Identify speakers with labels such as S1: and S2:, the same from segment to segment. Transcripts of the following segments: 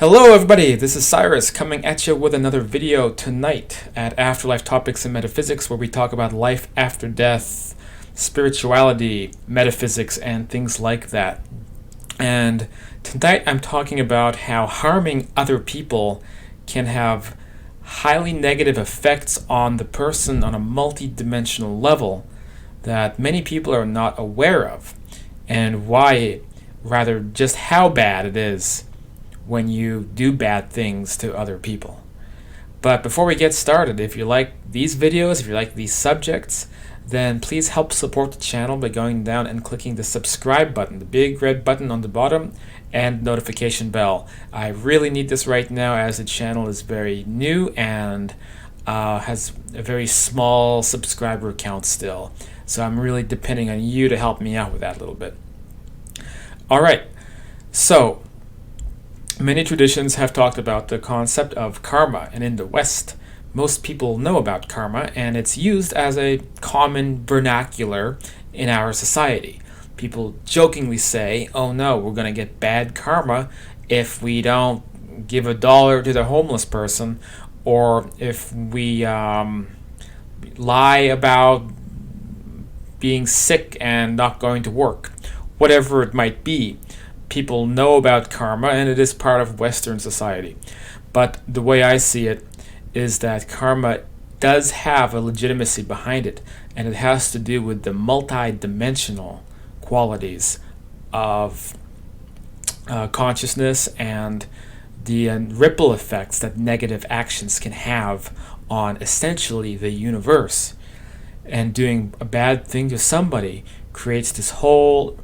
S1: Hello everybody, this is Cyrus coming at you with another video tonight at Afterlife Topics and Metaphysics, where we talk about life after death, spirituality, metaphysics, and things like that. And tonight I'm talking about how harming other people can have highly negative effects on the person on a multi-dimensional level that many people are not aware of, and why, rather just how bad it is when you do bad things to other people. But before we get started, if you like these videos, if you like these subjects, then please help support the channel by going down and clicking the subscribe button, the big red button on the bottom, and notification bell. I really need this right now, as the channel is very new and has a very small subscriber count still. So I'm really depending on you to help me out with that a little bit. Alright, so many traditions have talked about the concept of karma, and in the West, most people know about karma, and it's used as a common vernacular in our society. People jokingly say, oh no, we're going to get bad karma if we don't give $1 to the homeless person, or if we lie about being sick and not going to work. Whatever it might be, people know about karma, and it is part of Western society. But the way I see it is that karma does have a legitimacy behind it, and it has to do with the multi-dimensional qualities of consciousness and the ripple effects that negative actions can have on essentially the universe. And doing a bad thing to somebody creates this whole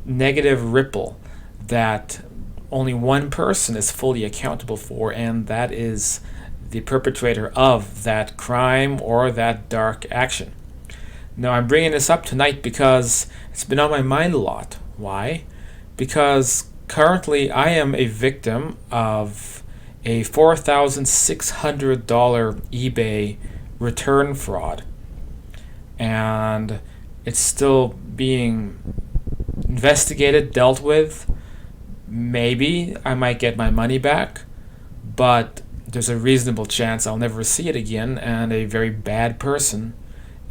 S1: negative ripple that only one person is fully accountable for, and that is the perpetrator of that crime or that dark action. Now, I'm bringing this up tonight because it's been on my mind a lot. Why? Because currently I am a victim of a $4,600 eBay return fraud, and it's still being investigated, dealt with. Maybe I might get my money back, but there's a reasonable chance I'll never see it again, and a very bad person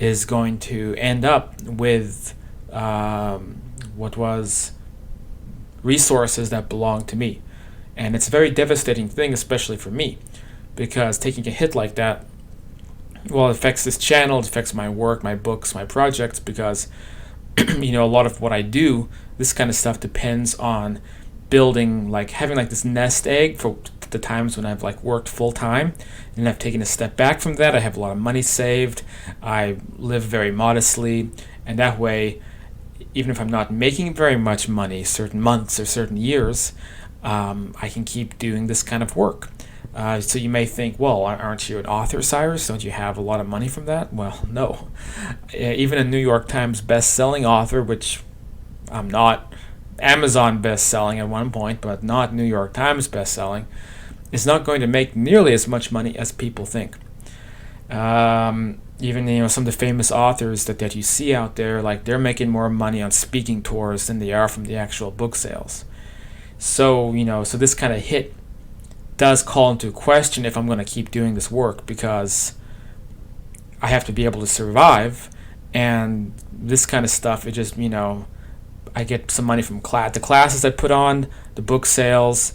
S1: is going to end up with what was resources that belonged to me. And it's a very devastating thing, especially for me, because taking a hit like that, well, it affects this channel, it affects my work, my books, my projects, because a lot of what I do, this kind of stuff depends on building, having this nest egg for the times when I've worked full time, and I've taken a step back from that. I have a lot of money saved, I live very modestly, and that way, even if I'm not making very much money certain months or certain years, I can keep doing this kind of work. So you may think, well, aren't you an author, Cyrus? Don't you have a lot of money from that? Well, no. Even a New York Times best-selling author, which I'm not, Amazon best-selling at one point, but not New York Times best-selling, is not going to make nearly as much money as people think. Even some of the famous authors that you see out there, they're making more money on speaking tours than they are from the actual book sales. So so this kind of hit does call into question if I'm going to keep doing this work, because I have to be able to survive, and this kind of stuff, it just I get some money from the classes I put on, the book sales,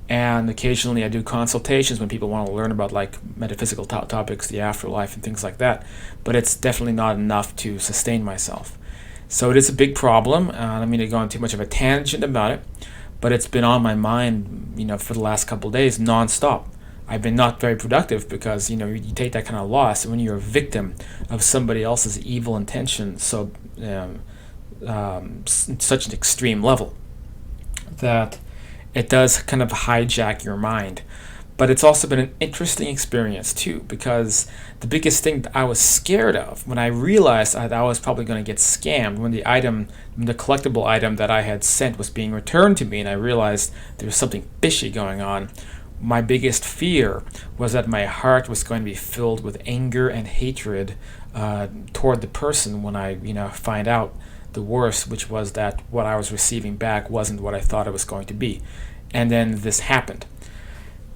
S1: and occasionally I do consultations when people want to learn about metaphysical topics, the afterlife, and things like that. But it's definitely not enough to sustain myself. So it is a big problem. I don't mean to go on too much of a tangent about it, but it's been on my mind, for the last couple of days, non-stop. I've been not very productive because, you take that kind of loss, and when you're a victim of somebody else's evil intention, so such an extreme level, that it does kind of hijack your mind. But it's also been an interesting experience too, because the biggest thing that I was scared of when I realized that I was probably going to get scammed, when the collectible item that I had sent was being returned to me, and I realized there was something fishy going on, my biggest fear was that my heart was going to be filled with anger and hatred toward the person when I find out the worst, which was that what I was receiving back wasn't what I thought it was going to be. And then this happened.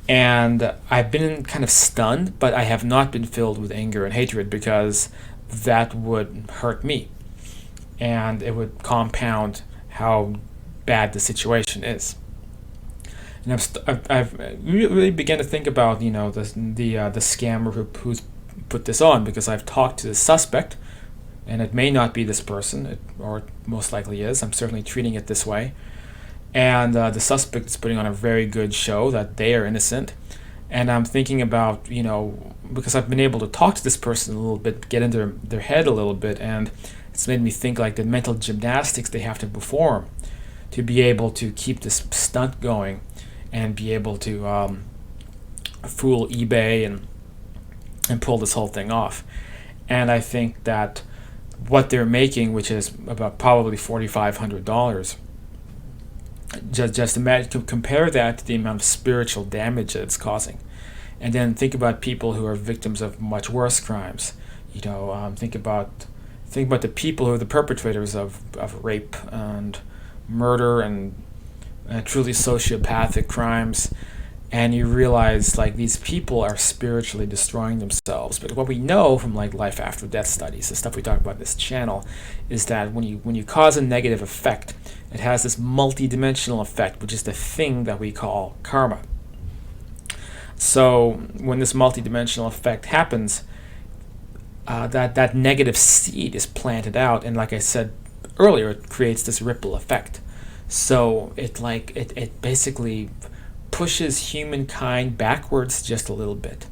S1: And I've been kind of stunned, but I have not been filled with anger and hatred, because that would hurt me and it would compound how bad the situation is. And I've really began to think about, the scammer who's put this on, because I've talked to the suspect, and it may not be this person, or it most likely is. I'm certainly treating it this way. And the suspect is putting on a very good show that they are innocent. And I'm thinking about, because I've been able to talk to this person a little bit, get into their head a little bit, and it's made me think like the mental gymnastics they have to perform to be able to keep this stunt going and be able to fool eBay and pull this whole thing off. And I think that what they're making, which is about probably $4,500, just imagine, compare that to the amount of spiritual damage that it's causing, and then think about people who are victims of much worse crimes. Think about the people who are the perpetrators of rape and murder and truly sociopathic crimes, and you realize like these people are spiritually destroying themselves. But what we know from like life after death studies, the stuff we talk about in this channel, is that when you cause a negative effect, it has this multi-dimensional effect, which is the thing that we call karma. So when this multi-dimensional effect happens, that negative seed is planted out, and like I said earlier, it creates this ripple effect. So it basically pushes humankind backwards just a little bit.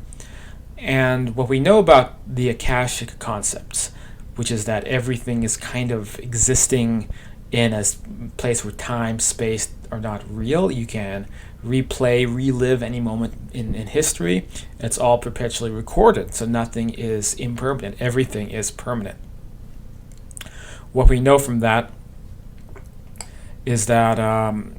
S1: And what we know about the Akashic concepts, which is that everything is kind of existing in a place where time, space are not real. You can relive any moment in history. It's all perpetually recorded, so nothing is impermanent. Everything is permanent. What we know from that is that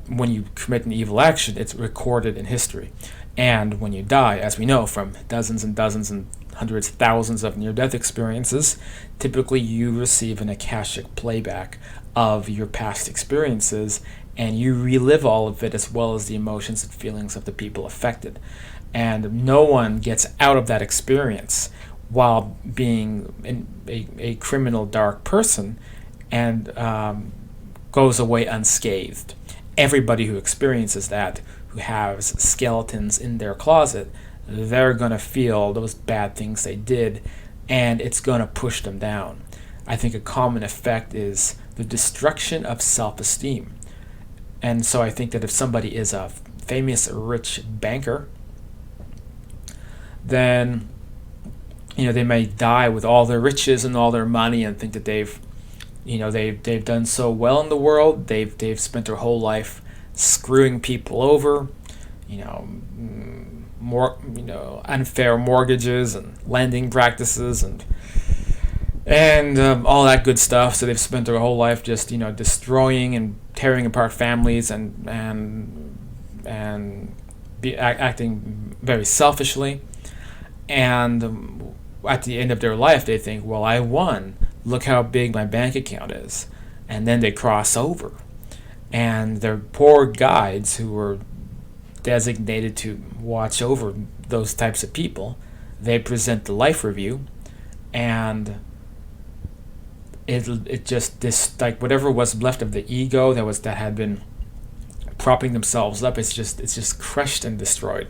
S1: when you commit an evil action, it's recorded in history. And when you die, as we know from dozens and dozens and hundreds of thousands of near-death experiences, typically you receive an Akashic playback of your past experiences, and you relive all of it, as well as the emotions and feelings of the people affected. And no one gets out of that experience while being a criminal, dark person and goes away unscathed. Everybody who experiences that, who has skeletons in their closet, they're going to feel those bad things they did, and it's going to push them down. I think a common effect is the destruction of self-esteem. And so I think that if somebody is a famous rich banker, then they may die with all their riches and all their money and think that they've done so well in the world. They've spent their whole life screwing people over, unfair mortgages and lending practices and all that good stuff. So they've spent their whole life just destroying and tearing apart families and acting very selfishly. And at the end of their life, they think, well, I won. Look how big my bank account is. And then they cross over. And their poor guides who were designated to watch over those types of people, they present the life review, and it just, this, like, whatever was left of the ego that had been propping themselves up, it's just crushed and destroyed.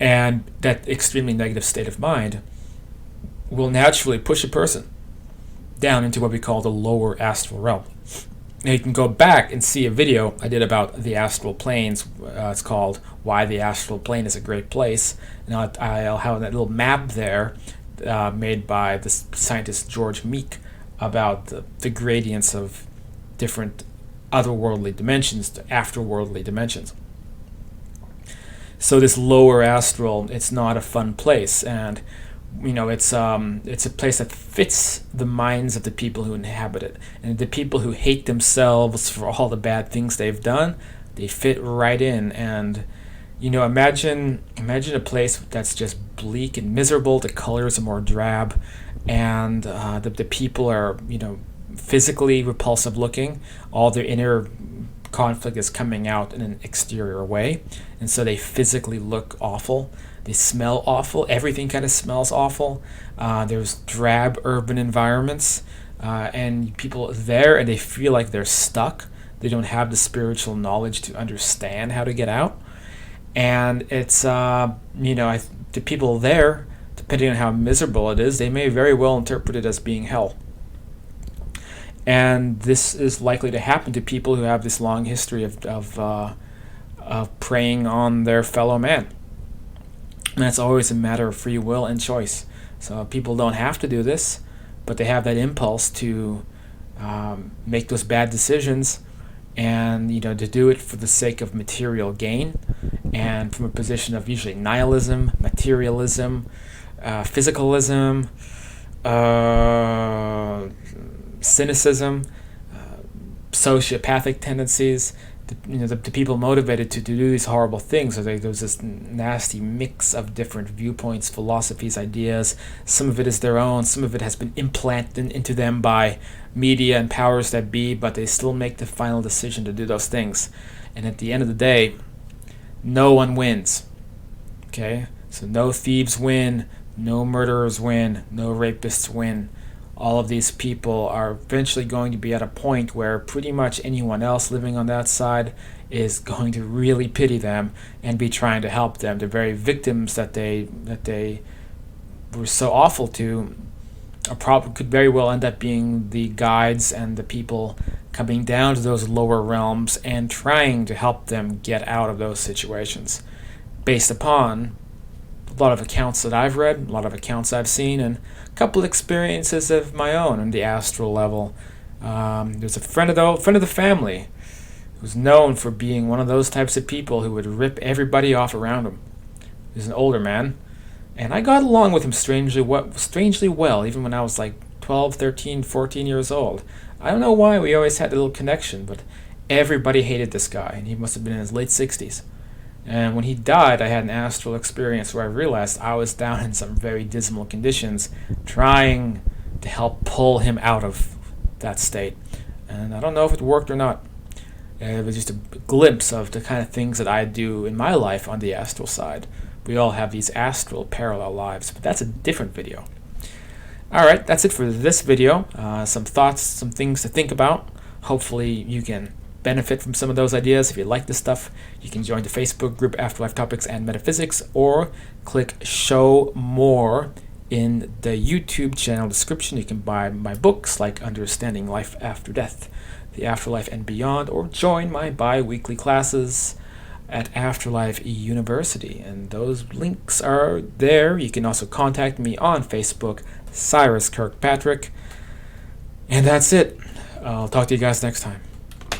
S1: And that extremely negative state of mind will naturally push a person down into what we call the lower astral realm. Now you can go back and see a video I did about the astral planes. It's called Why the Astral Plane is a Great Place. And I'll have that little map there made by the scientist George Meek about the gradients of different otherworldly dimensions to afterworldly dimensions. So this lower astral, it's not a fun place, and it's a place that fits the minds of the people who inhabit it, and the people who hate themselves for all the bad things they've done, they fit right in. And imagine a place that's just bleak and miserable. The colors are more drab, and the people are physically repulsive looking. All their inner conflict is coming out in an exterior way, and so they physically look awful. They smell awful. Everything kind of smells awful. There's drab urban environments, and people are there and they feel like they're stuck. They don't have the spiritual knowledge to understand how to get out. And it's, the people there, depending on how miserable it is, they may very well interpret it as being hell. And this is likely to happen to people who have this long history of preying on their fellow man. And that's always a matter of free will and choice. So people don't have to do this, but they have that impulse to make those bad decisions, and to do it for the sake of material gain, and from a position of usually nihilism, materialism, physicalism, cynicism, sociopathic tendencies. The people motivated to do these horrible things. So there's this nasty mix of different viewpoints, philosophies, ideas. Some of it is their own. Some of it has been implanted into them by media and powers that be, but they still make the final decision to do those things. And at the end of the day, no one wins. Okay? So no thieves win, no murderers win, no rapists win. All of these people are eventually going to be at a point where pretty much anyone else living on that side is going to really pity them and be trying to help them. The very victims that they were so awful to could very well end up being the guides and the people coming down to those lower realms and trying to help them get out of those situations, based upon a lot of accounts that I've read, a lot of accounts I've seen, and a couple experiences of my own on the astral level. There's a friend of the family who's known for being one of those types of people who would rip everybody off around him. He's an older man, and I got along with him strangely well, even when I was like 12, 13, 14 years old. I don't know why, we always had a little connection, but everybody hated this guy, and he must have been in his late 60s. And when he died, I had an astral experience where I realized I was down in some very dismal conditions, trying to help pull him out of that state. And I don't know if it worked or not. It was just a glimpse of the kind of things that I do in my life on the astral side. We all have these astral parallel lives, but that's a different video. Alright, that's it for this video. Some thoughts, some things to think about. Hopefully you can benefit from some of those ideas. If you like this stuff, you can join the Facebook group Afterlife Topics and Metaphysics, or click Show More in the YouTube channel description. You can buy my books like Understanding Life After Death, The Afterlife and Beyond, or join my bi-weekly classes at Afterlife University, and those links are there. You can also contact me on Facebook, Cyrus Kirkpatrick, and that's it. I'll talk to you guys next time.